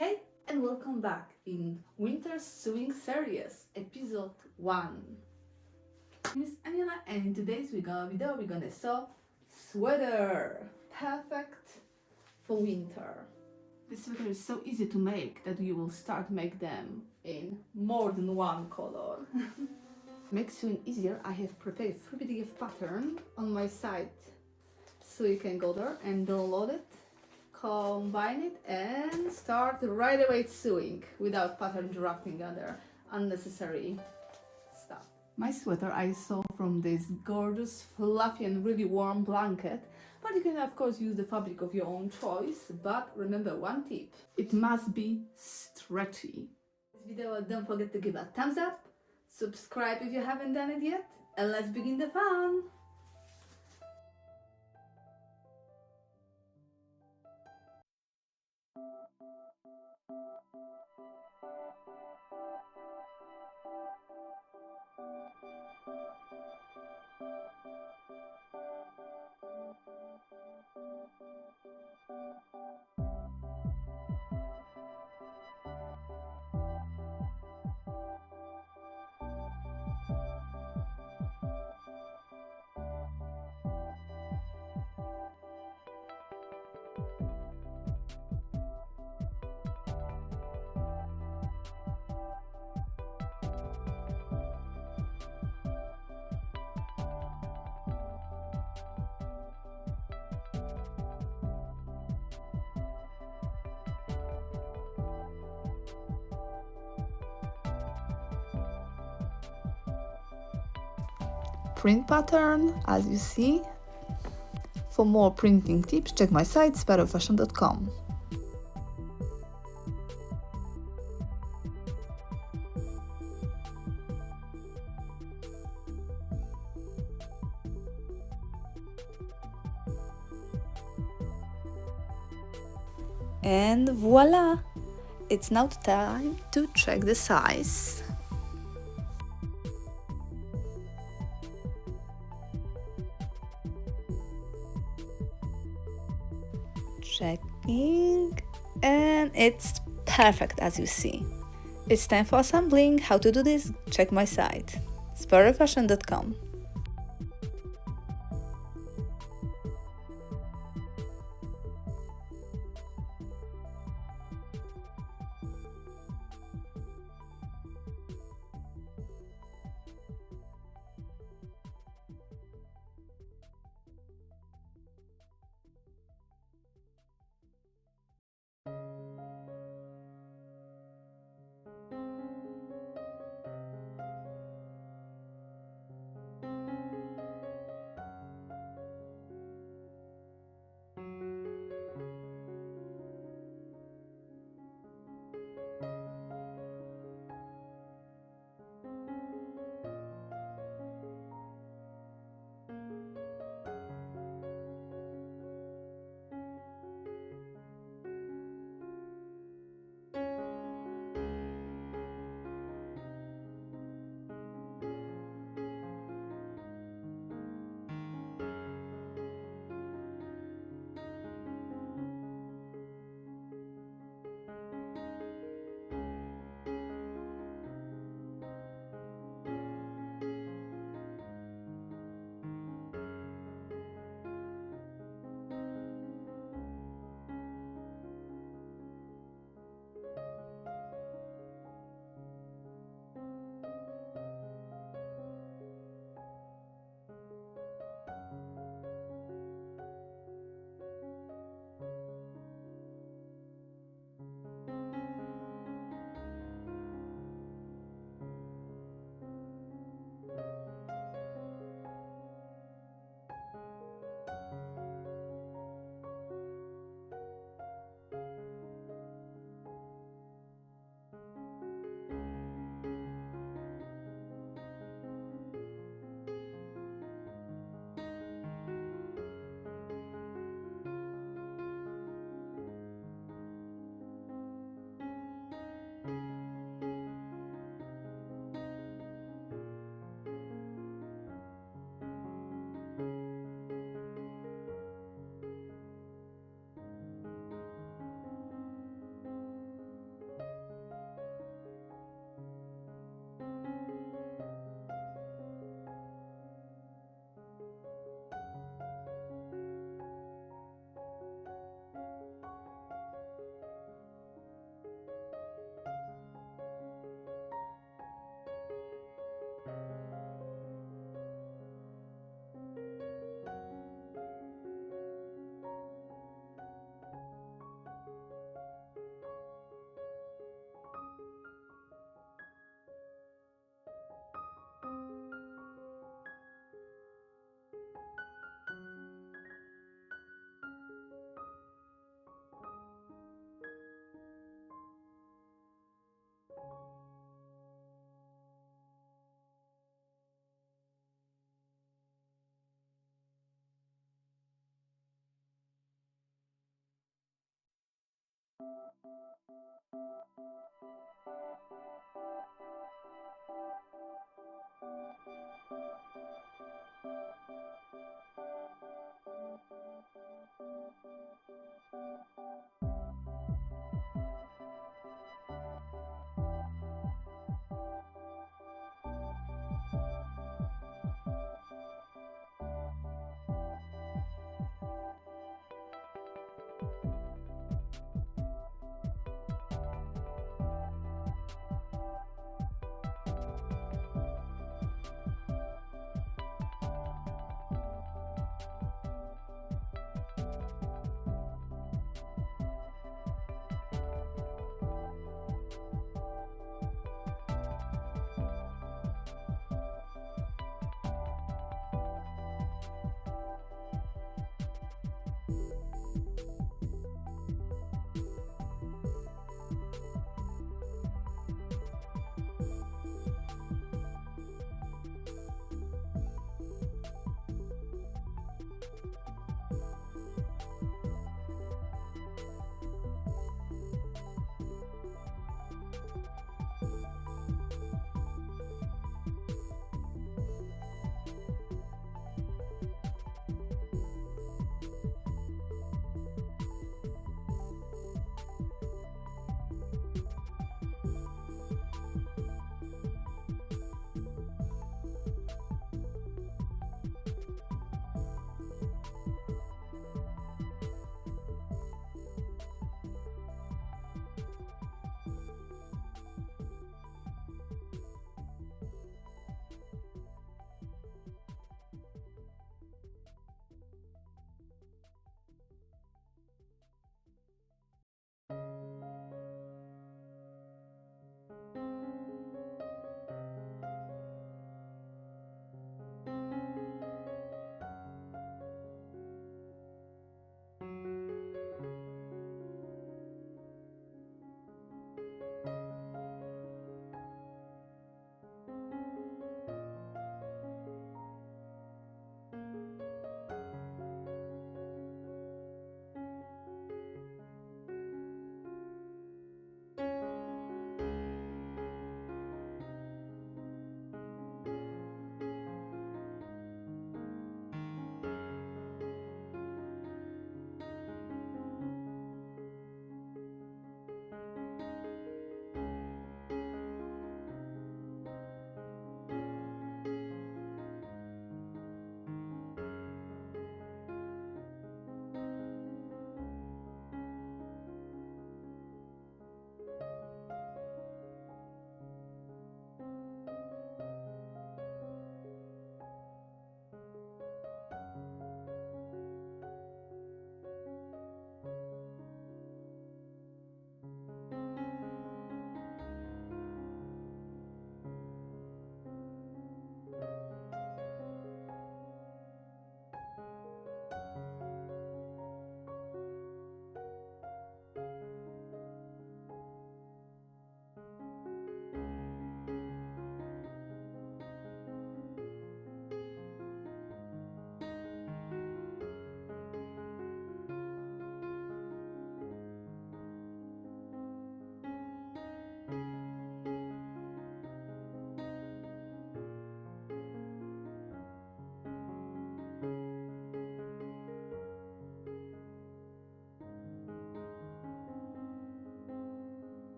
Hey and welcome back in Winter Sewing Series, episode 1. My name is Aniela and in today's video we're gonna sew sweater. Perfect for winter. This sweater is so easy to make that you will start make them in more than one color. Make sewing easier, I have prepared 3 PDF pattern on my site so you can go there and download it, combine it and start right away sewing without pattern drafting other unnecessary stuff. My sweater I sew from this gorgeous fluffy and really warm blanket, but you can of course use the fabric of your own choice, but remember one tip, it must be stretchy. This video, don't forget to give a thumbs up, subscribe if you haven't done it yet, and let's begin the fun! Print pattern, as you see. For more printing tips, check my site sparrowfashion.com. And voila! It's now time to check the size. Checking, and it's perfect as you see. It's time for assembling. How to do this? Check my site sparrowfashion.com.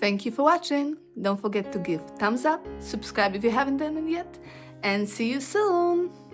Thank you for watching. Don't forget to give thumbs up, subscribe if you haven't done it yet, and see you soon!